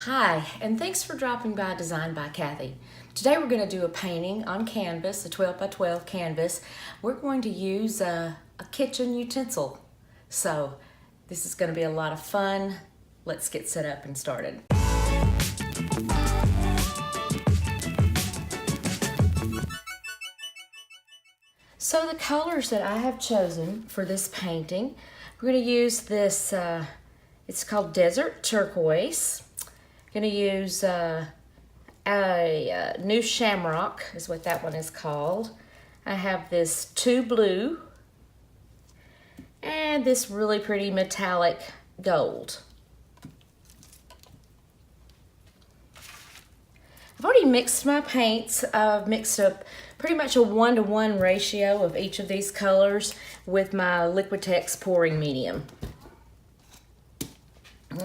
Hi, and thanks for dropping by Design by Kathy. Today we're going to do a painting on canvas, a 12 by 12 canvas. We're going to use a kitchen utensil. So this is going to be a lot of fun. Let's get set up and started. So the colors that I have chosen for this painting, we're going to use this, it's called Desert Turquoise. Going to use a New Shamrock is what that one is called. I have this 2 blue and this really pretty metallic gold. I've already mixed my paints. I've mixed up pretty much a 1-to-1 ratio of each of these colors with my Liquitex pouring medium.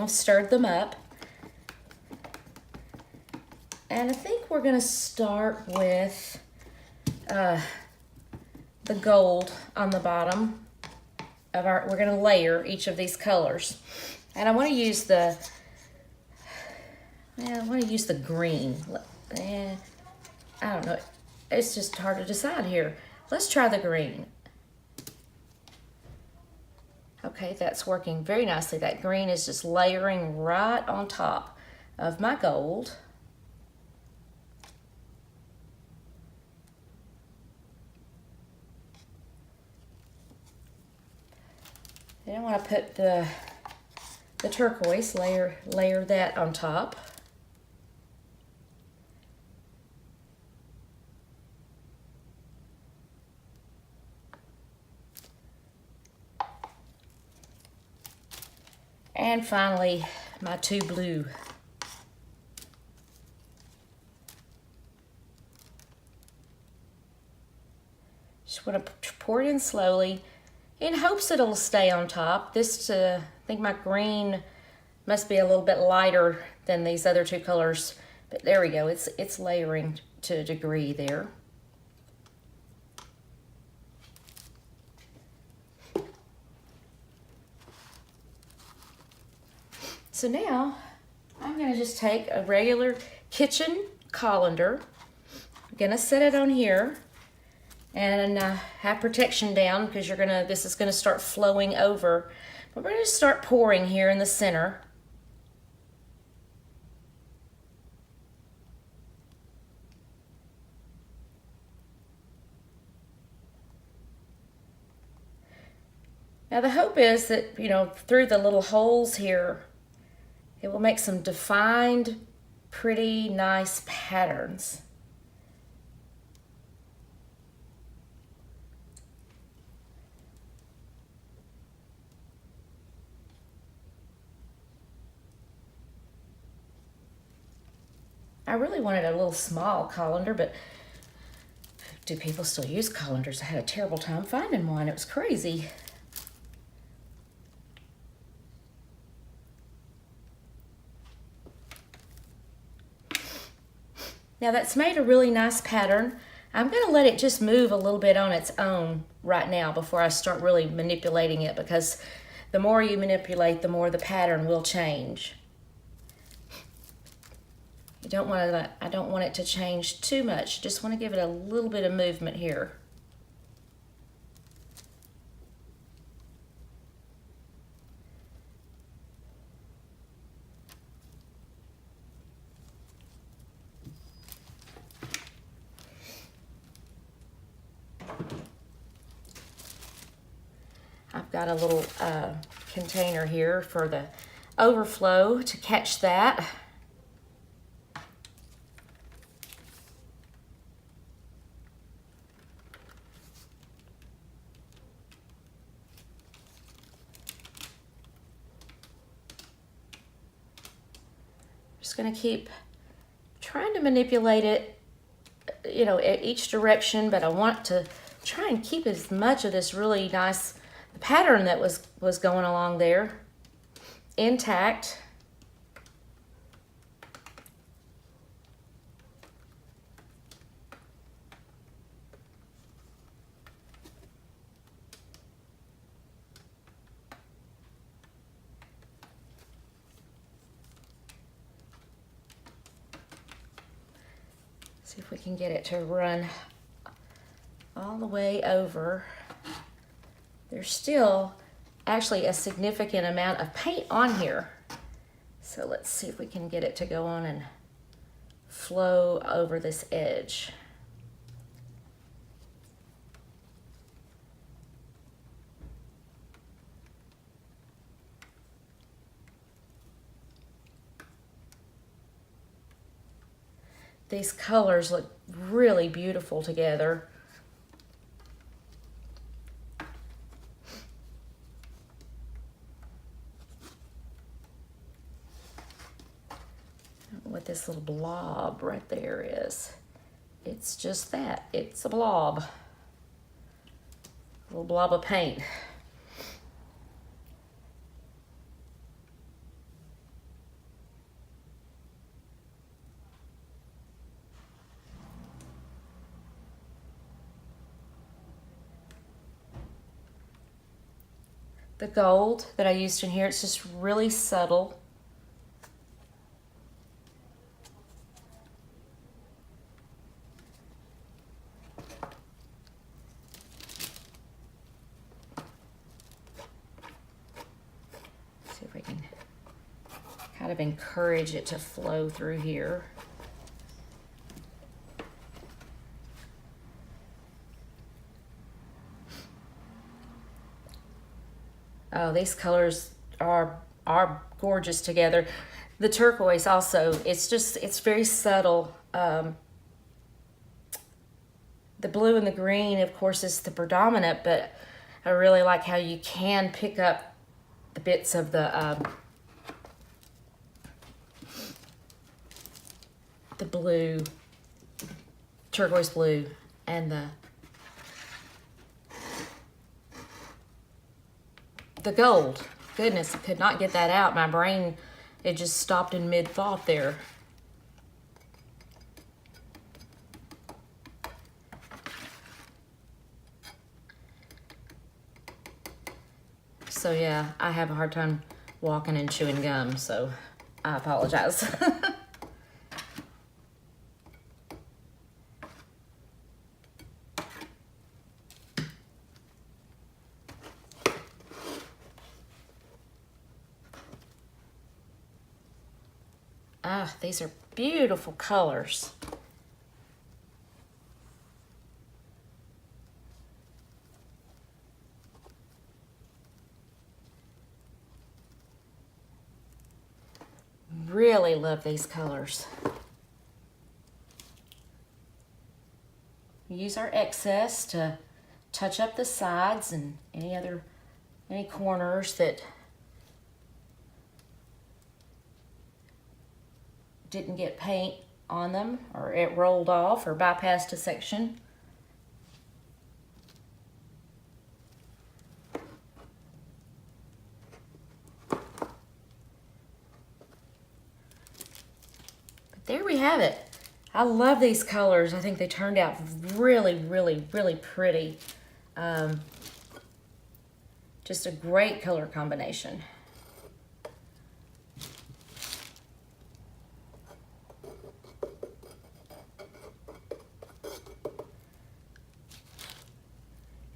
I've stirred them up. And I think we're going to start with the gold on the bottom of we're going to layer each of these colors. And I want to use the green. I don't know. It's just hard to decide here. Let's try the green. Okay, that's working very nicely. That green is just layering right on top of my gold. Then I want to put the turquoise, layer that on top. And finally, my 2 blue. Just want to pour it in slowly in hopes it'll stay on top. I think my green must be a little bit lighter than these other 2 colors, but there we go. It's layering to a degree there. So now I'm going to just take a regular kitchen colander. I'm going to set it on here and have protection down because this is going to start flowing over. But we're going to start pouring here in the center. Now the hope is that, through the little holes here, it will make some defined, pretty, nice patterns. I really wanted a little small colander, but do people still use colanders? I had a terrible time finding one. It was crazy. Now that's made a really nice pattern. I'm going to let it just move a little bit on its own right now before I start really manipulating it, because the more you manipulate, the more the pattern will change. I don't want it to change too much. Just want to give it a little bit of movement here. I've got a little container here for the overflow to catch that. Just going to keep trying to manipulate it, at each direction, but I want to try and keep as much of this really nice pattern that was going along there intact. See if we can get it to run all the way over. There's still actually a significant amount of paint on here. So let's see if we can get it to go on and flow over this edge. These colors look really beautiful together. What this little blob right there is. It's just that. It's a blob. A little blob of paint. The gold that I used in here, it's just really subtle. See if we can kind of encourage it to flow through here. Oh, these colors are gorgeous together. The turquoise also, it's very subtle. The blue and the green, of course, is the predominant, but I really like how you can pick up the bits of the blue, turquoise blue, and the gold. Goodness, I could not get that out. My brain, it just stopped in mid-thought there. So yeah, I have a hard time walking and chewing gum, so I apologize. Ah, these are beautiful colors. Really love these colors. Use our excess to touch up the sides and any corners that didn't get paint on them, or it rolled off or bypassed a section. But there we have it. I love these colors. I think they turned out really, really, really pretty. Just a great color combination.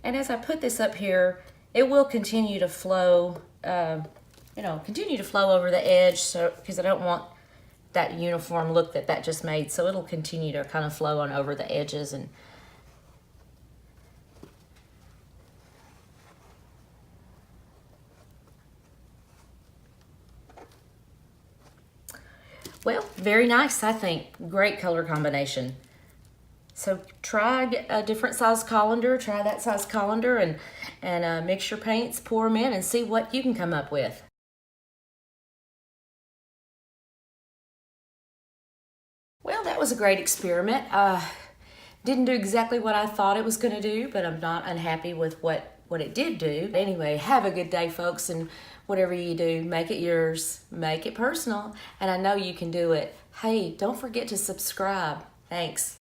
And as I put this up here, it will continue to flow, continue to flow over the edge, so because I don't want that uniform look that just made, so it'll continue to kind of flow on over the edges. And well, very nice, I think. Great color combination. So try a different size colander, try that size colander, and mix your paints, pour them in, and see what you can come up with. Well, that was a great experiment. Didn't do exactly what I thought it was going to do, but I'm not unhappy with what it did do. Anyway, have a good day, folks, and whatever you do, make it yours, make it personal, and I know you can do it. Hey, don't forget to subscribe. Thanks.